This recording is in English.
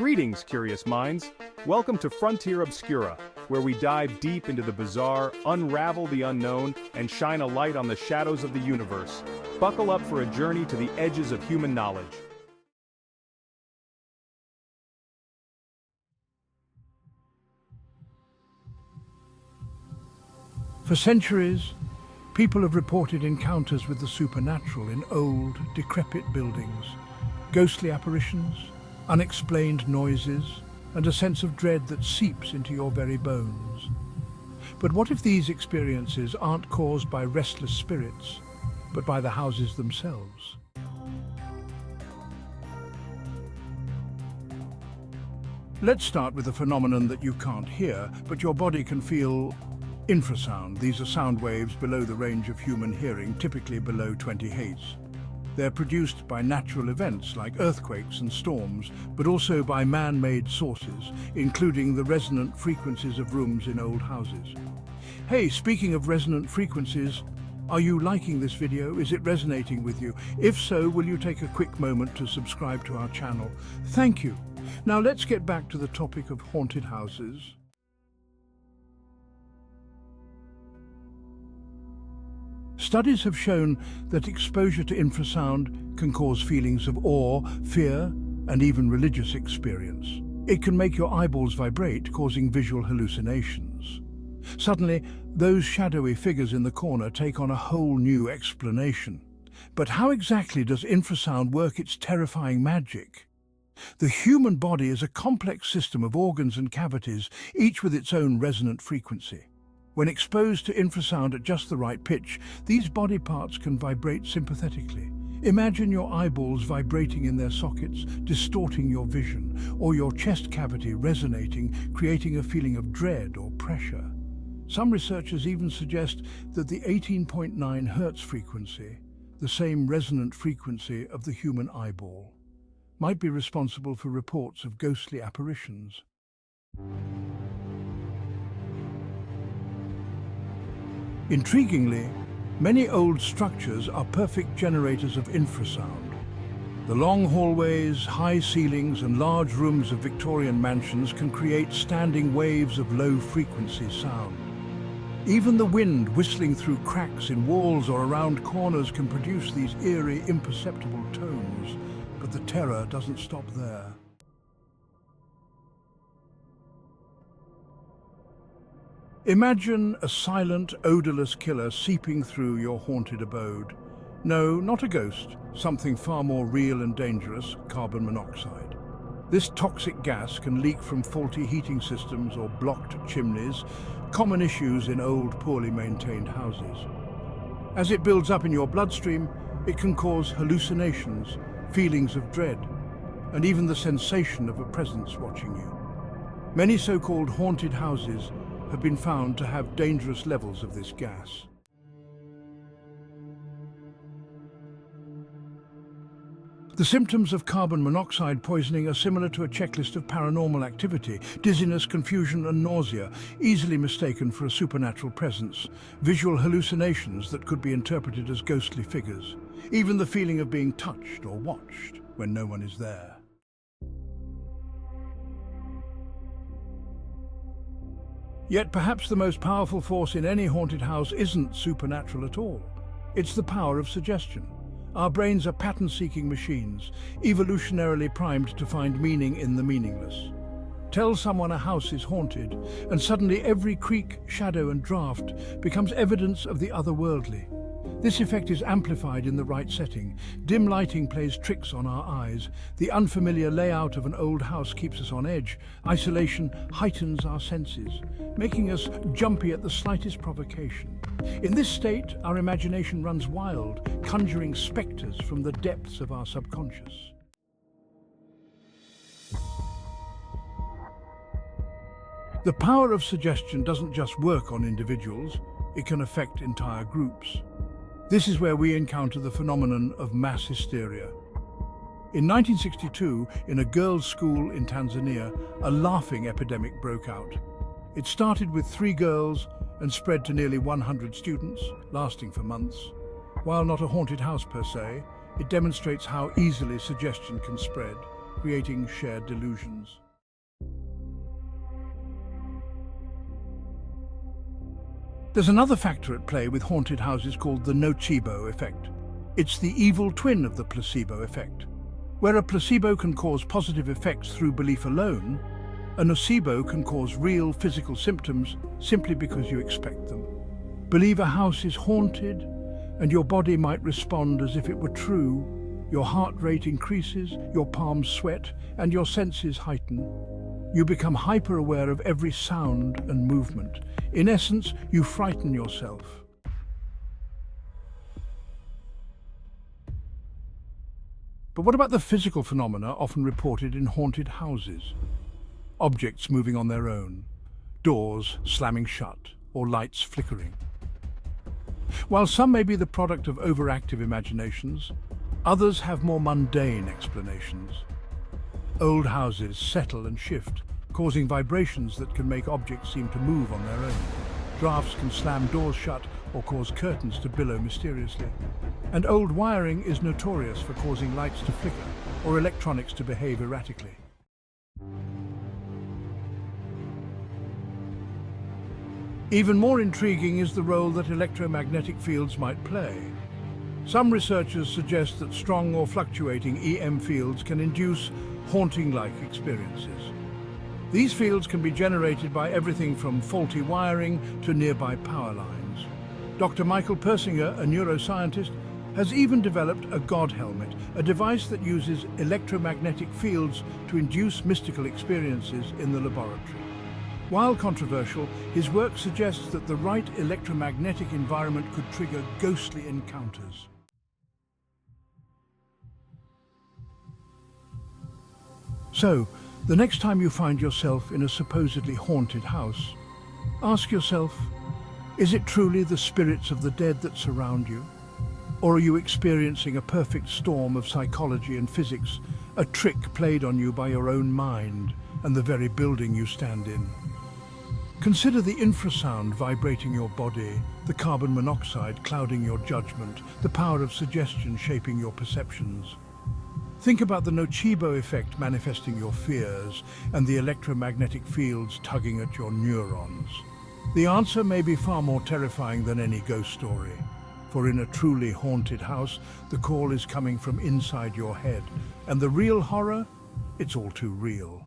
Greetings, curious minds. Welcome to Frontier Obscura, where we dive deep into the bizarre, unravel the unknown, and shine a light on the shadows of the universe. Buckle up for a journey to the edges of human knowledge. For centuries, people have reported encounters with the supernatural in old, decrepit buildings, ghostly apparitions, unexplained noises, and a sense of dread that seeps into your very bones. But what if these experiences aren't caused by restless spirits, but by the houses themselves? Let's start with a phenomenon that you can't hear, but your body can feel. Infrasound. These are sound waves below the range of human hearing, typically below 20 Hz. They're produced by natural events like earthquakes and storms, but also by man-made sources, including the resonant frequencies of rooms in old houses. Hey, speaking of resonant frequencies, are you liking this video? Is it resonating with you? If so, will you take a quick moment to subscribe to our channel? Thank you. Now let's get back to the topic of haunted houses. Studies have shown that exposure to infrasound can cause feelings of awe, fear, and even religious experience. It can make your eyeballs vibrate, causing visual hallucinations. Suddenly, those shadowy figures in the corner take on a whole new explanation. But how exactly does infrasound work its terrifying magic? The human body is a complex system of organs and cavities, each with its own resonant frequency. When exposed to infrasound at just the right pitch, these body parts can vibrate sympathetically. Imagine your eyeballs vibrating in their sockets, distorting your vision, or your chest cavity resonating, creating a feeling of dread or pressure. Some researchers even suggest that the 18.9 Hz frequency, the same resonant frequency of the human eyeball, might be responsible for reports of ghostly apparitions. Intriguingly, many old structures are perfect generators of infrasound. The long hallways, high ceilings, and large rooms of Victorian mansions can create standing waves of low-frequency sound. Even the wind whistling through cracks in walls or around corners can produce these eerie, imperceptible tones, but the terror doesn't stop there. Imagine a silent, odorless killer seeping through your haunted abode. No, not a ghost, something far more real and dangerous, carbon monoxide. This toxic gas can leak from faulty heating systems or blocked chimneys, common issues in old, poorly maintained houses. As it builds up in your bloodstream, it can cause hallucinations, feelings of dread, and even the sensation of a presence watching you. Many so-called haunted houses have been found to have dangerous levels of this gas. The symptoms of carbon monoxide poisoning are similar to a checklist of paranormal activity: dizziness, confusion, and nausea, easily mistaken for a supernatural presence, visual hallucinations that could be interpreted as ghostly figures, even the feeling of being touched or watched when no one is there. Yet perhaps the most powerful force in any haunted house isn't supernatural at all. It's the power of suggestion. Our brains are pattern-seeking machines, evolutionarily primed to find meaning in the meaningless. Tell someone a house is haunted, and suddenly every creak, shadow, and draft becomes evidence of the otherworldly. This effect is amplified in the right setting. Dim lighting plays tricks on our eyes. The unfamiliar layout of an old house keeps us on edge. Isolation heightens our senses, making us jumpy at the slightest provocation. In this state, our imagination runs wild, conjuring specters from the depths of our subconscious. The power of suggestion doesn't just work on individuals, it can affect entire groups. This is where we encounter the phenomenon of mass hysteria. In 1962, in a girls' school in Tanzania, a laughing epidemic broke out. It started with 3 girls and spread to nearly 100 students, lasting for months. While not a haunted house per se, it demonstrates how easily suggestion can spread, creating shared delusions. There's another factor at play with haunted houses called the nocebo effect. It's the evil twin of the placebo effect. Where a placebo can cause positive effects through belief alone, a nocebo can cause real physical symptoms simply because you expect them. Believe a house is haunted, and your body might respond as if it were true. Your heart rate increases, your palms sweat, and your senses heighten. You become hyper-aware of every sound and movement. In essence, you frighten yourself. But what about the physical phenomena often reported in haunted houses? Objects moving on their own, doors slamming shut, or lights flickering. While some may be the product of overactive imaginations, others have more mundane explanations. Old houses settle and shift, causing vibrations that can make objects seem to move on their own. Drafts can slam doors shut or cause curtains to billow mysteriously. And old wiring is notorious for causing lights to flicker or electronics to behave erratically. Even more intriguing is the role that electromagnetic fields might play. Some researchers suggest that strong or fluctuating EM fields can induce haunting-like experiences. These fields can be generated by everything from faulty wiring to nearby power lines. Dr. Michael Persinger, a neuroscientist, has even developed a God helmet, a device that uses electromagnetic fields to induce mystical experiences in the laboratory. While controversial, his work suggests that the right electromagnetic environment could trigger ghostly encounters. So, the next time you find yourself in a supposedly haunted house, ask yourself, is it truly the spirits of the dead that surround you? Or are you experiencing a perfect storm of psychology and physics, a trick played on you by your own mind and the very building you stand in? Consider the infrasound vibrating your body, the carbon monoxide clouding your judgment, the power of suggestion shaping your perceptions. Think about the nocebo effect manifesting your fears and the electromagnetic fields tugging at your neurons. The answer may be far more terrifying than any ghost story. For in a truly haunted house, the call is coming from inside your head. And the real horror? It's all too real.